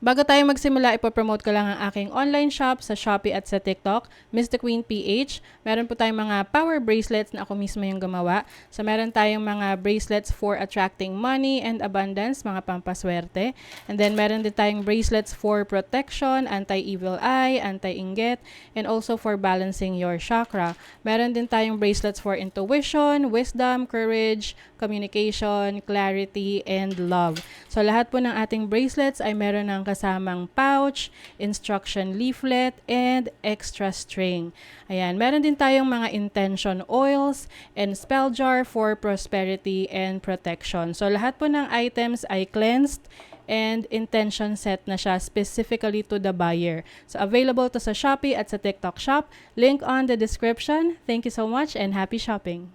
Bago tayo magsimula, ipopromote ko lang ang aking online shop sa Shopee at sa TikTok, MystiQueen PH. Meron po tayong mga power bracelets na ako mismo yung gumawa. So meron tayong mga bracelets for attracting money and abundance, mga pampaswerte. And then meron din tayong bracelets for protection, anti-evil eye, anti-inggit, and also for balancing your chakra. Meron din tayong bracelets for intuition, wisdom, courage, communication, clarity, and love. So lahat po ng ating bracelets ay meron ng kasamang pouch, instruction leaflet, and extra string. Ayan, meron din tayong mga intention oils and spell jar for prosperity and protection. So lahat po ng items ay cleansed and intention set na siya specifically to the buyer. So available to sa Shopee at sa TikTok shop. Link on the description. Thank you so much and happy shopping!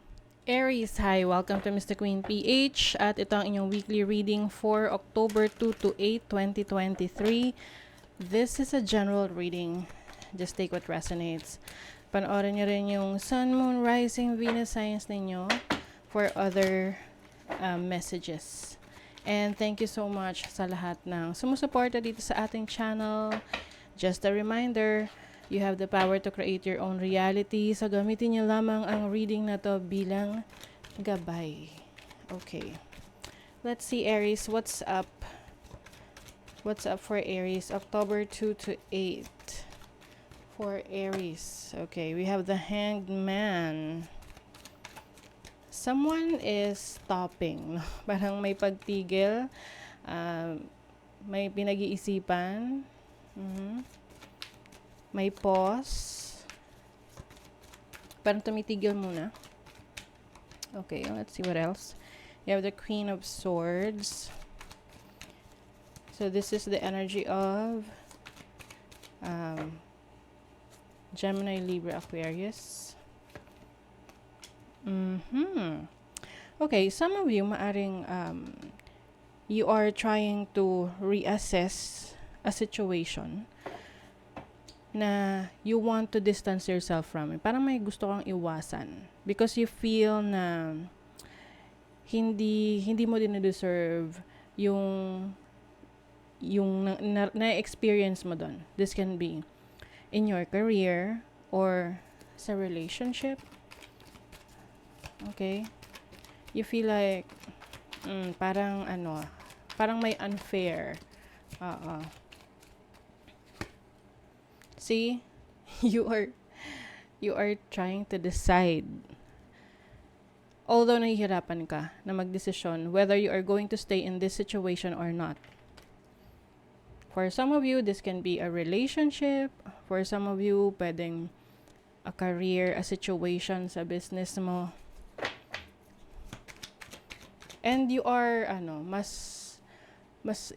Aries, hi! Welcome to MystiQueen PH at ito ang inyong weekly reading for October 2 to 8, 2023. This is a general reading. Just take what resonates. Panoorin nyo rin yung Sun, Moon, Rising, Venus signs ninyo for other messages. And thank you so much sa lahat ng sumusuporta dito sa ating channel. Just a reminder, you have the power to create your own reality. So, gamitin niyo lamang ang reading na to bilang gabay. Okay. Let's see, Aries. What's up? What's up for Aries? October 2 to 8. For Aries. Okay. We have the Hanged Man. Someone is stopping. Parang may pagtigil. May pinag-iisipan. May pause. Parang tumitigil muna. Okay, let's see what else. You have the Queen of Swords. So this is the energy of Gemini, Libra, Aquarius. Okay, some of you maaring you are trying to reassess a situation na you want to distance yourself from it. Parang may gusto kang iwasan because you feel na hindi mo din na-deserve yung na-experience mo doon. This can be in your career or sa relationship. Okay? You feel like parang may unfair. See, you are trying to decide. Although nahihirapan ka na magdesisyon whether you are going to stay in this situation or not. For some of you, this can be a relationship. For some of you, pwedeng a career, a situation sa business mo. And you are mas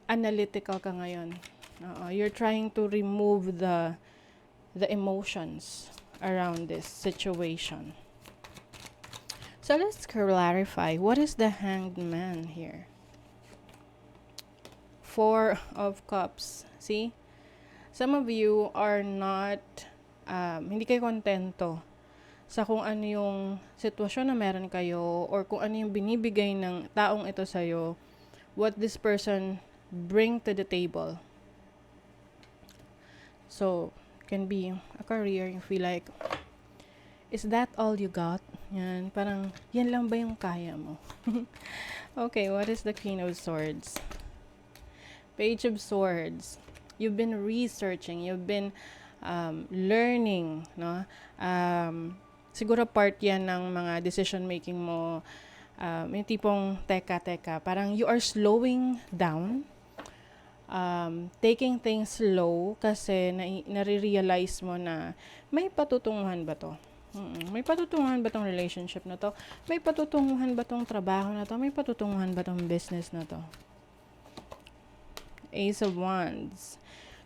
analytical ka ngayon. You're trying to remove the emotions around this situation. So let's clarify. What is the Hanged Man here? Four of Cups. See? Some of you are not, hindi kayo kontento sa kung ano yung sitwasyon na meron kayo or kung ano yung binibigay ng taong ito sa'yo, what this person bring to the table. So, can be a career, you feel like, is that all you got? Yan, parang, yan lang ba yung kaya mo? Okay, what is the Queen of Swords? Page of Swords. You've been researching, you've been learning, no? Siguro part yan ng mga decision making mo, yung tipong teka, parang you are slowing down, taking things slow kasi nare-realize mo na may patutunguhan ba to? May patutunguhan ba tong relationship na to? May patutunguhan ba tong trabaho na to? May patutunguhan ba tong business na to? Ace of Wands.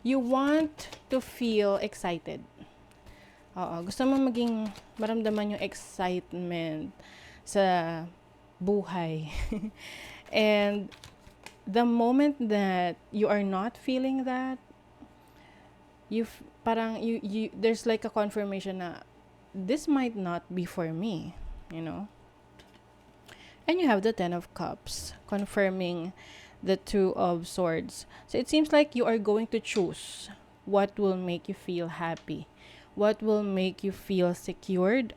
You want to feel excited. Gusto mo maramdaman yung excitement sa buhay. And the moment that you are not feeling that, there's like a confirmation na this might not be for me, you know. And you have the Ten of Cups, confirming the Two of Swords. So it seems like you are going to choose what will make you feel happy, what will make you feel secured,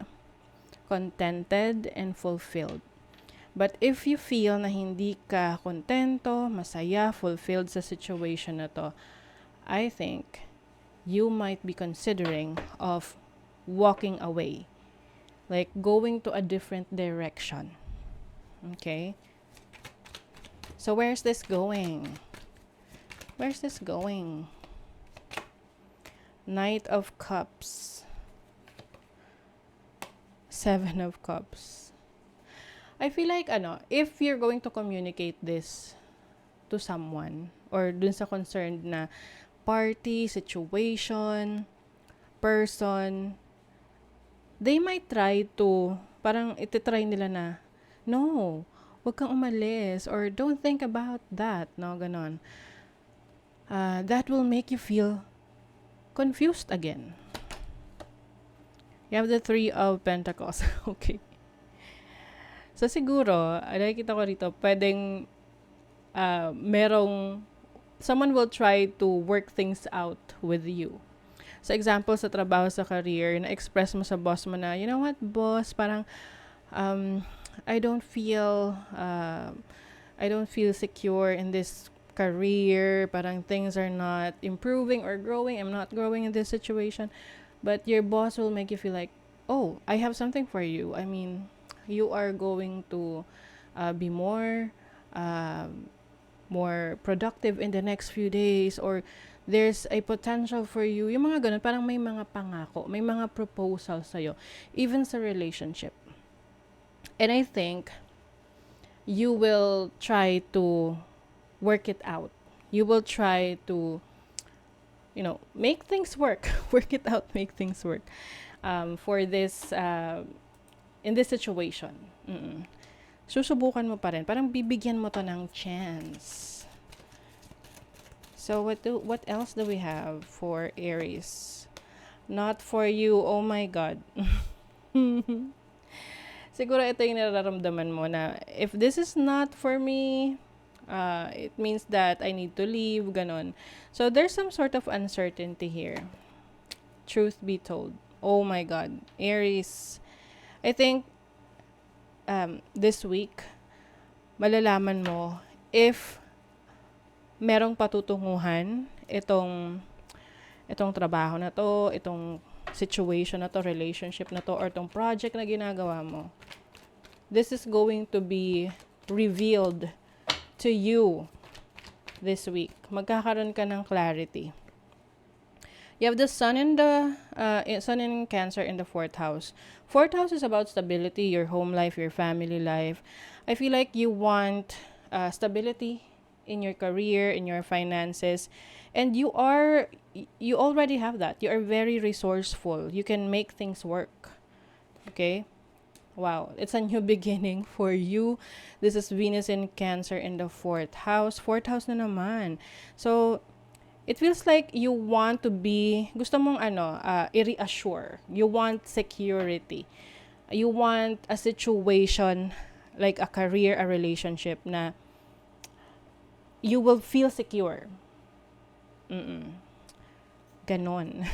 contented, and fulfilled. But if you feel na hindi ka kontento, masaya, fulfilled sa situation na to, I think you might be considering of walking away, like going to a different direction. Okay? So where's this going? Where's this going? Knight of Cups. Seven of Cups. I feel like, if you're going to communicate this to someone, or dun sa concerned na party, situation, person, they might try to, parang ititry nila na, no, wag kang umalis, or don't think about that, no, ganon. That will make you feel confused again. You have the Three of Pentacles. Okay. So, siguro, nakikita ko rito, pwedeng someone will try to work things out with you. So, example, sa trabaho, sa career, na-express mo sa boss mo na, you know what, boss, parang, I don't feel secure in this career, parang things are not improving or growing, I'm not growing in this situation. But your boss will make you feel like, oh, I have something for you. I mean, you are going to be more productive in the next few days, or there's a potential for you. Yung mga ganun, parang may mga pangako, may mga proposal sa'yo, even sa relationship. And I think you will try to work it out. You will try to, make things work. Work it out, make things work. For this, in this situation. Susubukan mo pa rin. Parang bibigyan mo to ng chance. So, what else do we have for Aries? Not for you. Oh my God. Siguro ito yung nararamdaman mo na, if this is not for me, it means that I need to leave, ganon. So, there's some sort of uncertainty here. Truth be told. Oh my God. Aries, I think this week, malalaman mo if merong patutunguhan itong trabaho na to, itong situation na to, relationship na to, or itong project na ginagawa mo. This is going to be revealed to you this week. Magkakaroon ka ng clarity. You have the sun in Cancer in the 4th house. 4th house is about stability, your home life, your family life. I feel like you want stability in your career, in your finances, and you already have that. You are very resourceful. You can make things work. Okay? Wow, it's a new beginning for you. This is Venus in Cancer in the 4th house. 4th house na naman. So, it feels like you want to be, gusto mong i-reassure. You want security. You want a situation, like a career, a relationship, na you will feel secure. Ganon.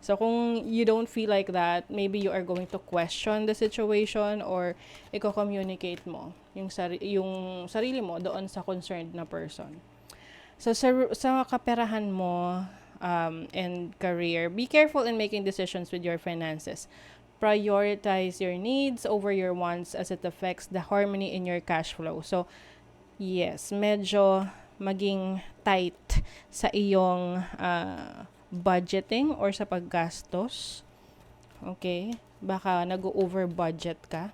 So, kung you don't feel like that, maybe you are going to question the situation, or i-communicate mo yung sarili mo doon sa concerned na person. So, sa kaperahan mo and career, be careful in making decisions with your finances. Prioritize your needs over your wants as it affects the harmony in your cash flow. So, yes, medyo maging tight sa iyong budgeting or sa paggastos. Okay? Baka nag-over budget ka.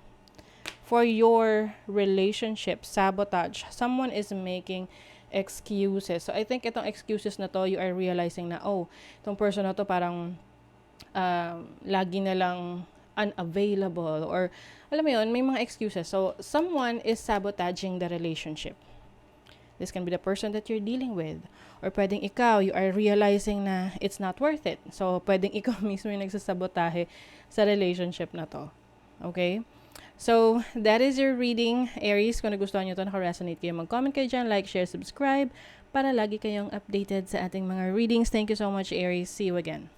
For your relationship, sabotage. Someone is making excuses. So, I think itong excuses na to, you are realizing na, itong person na to parang lagi na lang unavailable, or alam mo yun, may mga excuses. So, someone is sabotaging the relationship. This can be the person that you're dealing with. Or pwedeng ikaw, you are realizing na it's not worth it. So, pwedeng ikaw mismo yung nagsasabotahe sa relationship na to. Okay? So, that is your reading, Aries. Kung nagustuhan nyo ito, naka-resonate kayo, mag-comment kayo dyan, like, share, subscribe, para lagi kayong updated sa ating mga readings. Thank you so much, Aries. See you again.